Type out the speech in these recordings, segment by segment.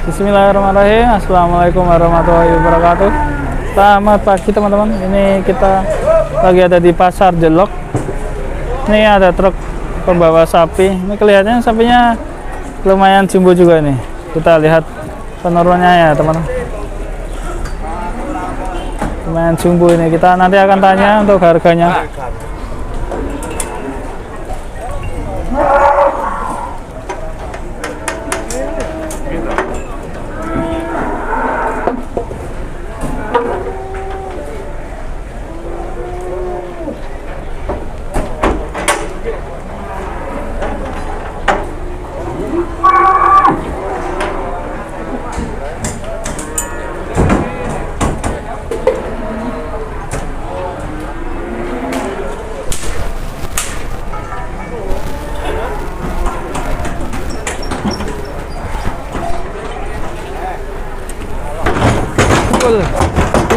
Bismillahirrahmanirrahim. Assalamualaikum warahmatullahi wabarakatuh. Selamat pagi teman-teman. Ini kita lagi ada di Pasar Jelok. Ini ada truk pembawa sapi. Ini kelihatannya sapinya lumayan jumbo juga nih. Kita lihat penurunannya ya teman-teman. Lumayan jumbo ini. Kita nanti akan tanya untuk harganya.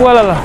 Walah.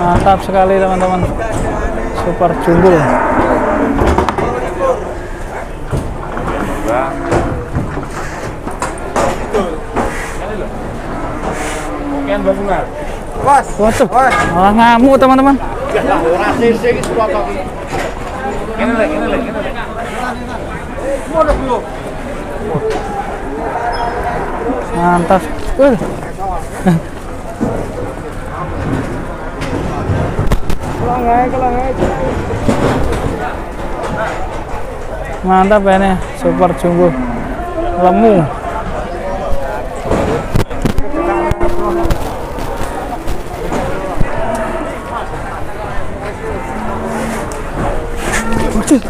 Mantap sekali teman-teman, super jumbo. Waduh, malah ngamuk teman-teman. Mantap. Mantap ya ini, super jumbo lemu.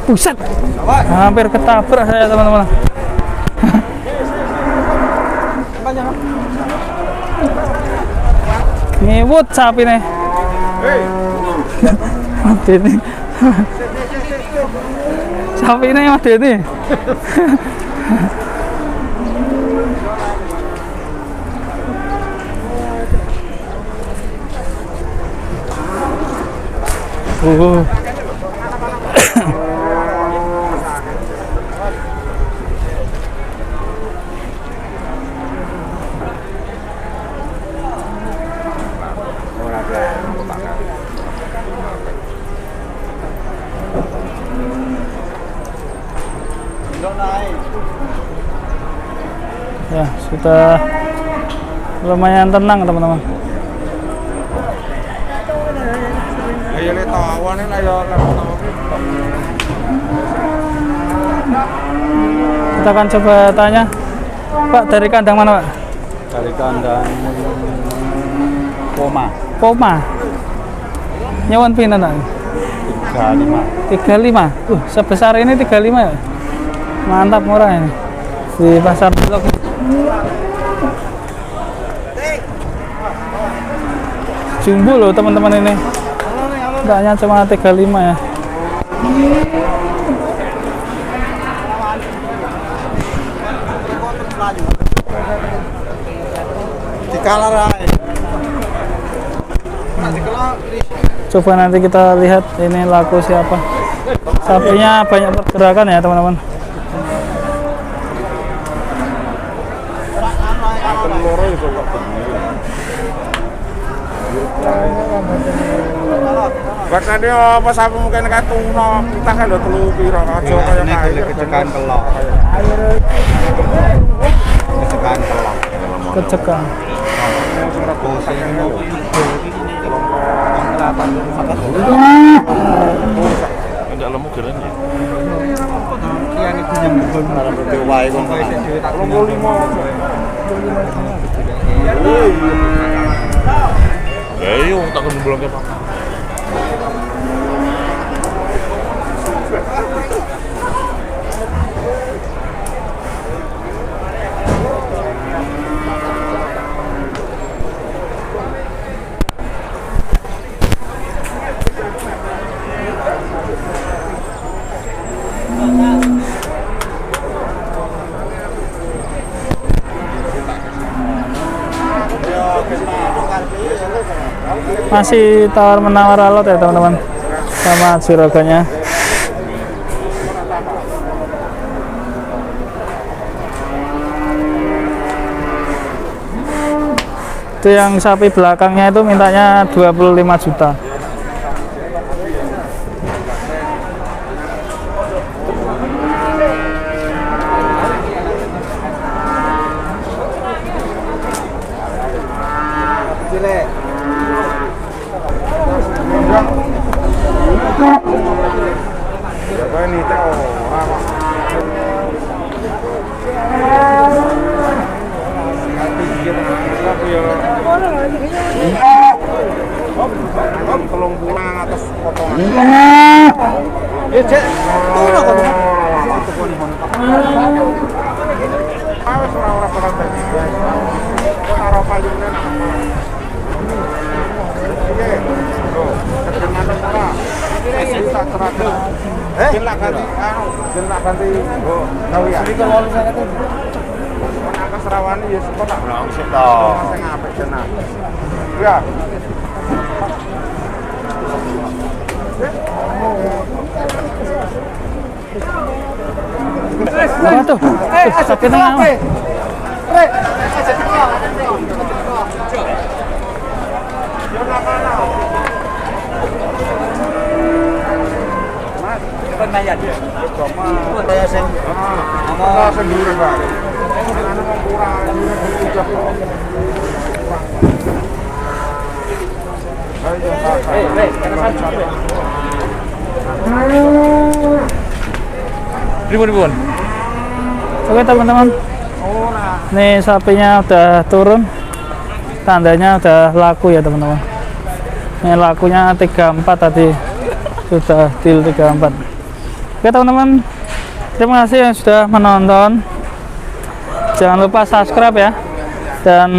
Buset, hampir ketabrak saya teman-teman. Ngewut sapi nih. Mati nih. Sapi ini mati nih. Ya, sudah lumayan tenang teman-teman. Kita akan coba tanya, Pak, dari kandang mana, Pak? Dari kandang Poma. Nyawan pina nak? 35. Sebesar ini 35 ya? Mantap, murah ini. Di Pasar Jelok. Jumbo loh teman-teman ini. Enggaknya cuma 35 ya. Coba nanti kita lihat ini laku siapa. Sapinya banyak pergerakan ya teman-teman. Bahkan dia apa sapi mungkin kayak tuna, kita kan udah telu piro aja kayak air kecekan kelok. Kecekan kelok. Kecekan. Enggak lemu keren ya. Yang itu yang barang berdewa itu. Ayo, tak kena bulan ke apa? Masih tawar menawar alot ya teman-teman, sama juragannya. Itu yang sapi belakangnya itu mintanya 25 juta. Tolong pulang atas potongan. Awas orang-orang perang tadi. Taruh payungnya nama. Oke. Tuh, kedengaran murah. Bisa terakhir. Jenlak ganti, jenlak ganti. Oh, tahu ya. Menangkap Serawani ya sekolah. Langsung toh. Masih ngapik jenah. Ya. Apa tuh? Sakit apa? Sendiri, Pak. Anak-anak mau kurang, udah kok. Ribuan. Oke teman-teman, nih sapinya udah turun, tandanya udah laku ya teman-teman. Ini lakunya 34 tadi, sudah deal 34. Oke teman-teman, terima kasih yang sudah menonton. Jangan lupa subscribe ya, dan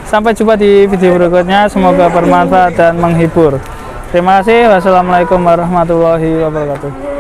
sampai jumpa di video berikutnya. Semoga bermanfaat dan menghibur. Terima kasih. Wassalamualaikum warahmatullahi wabarakatuh.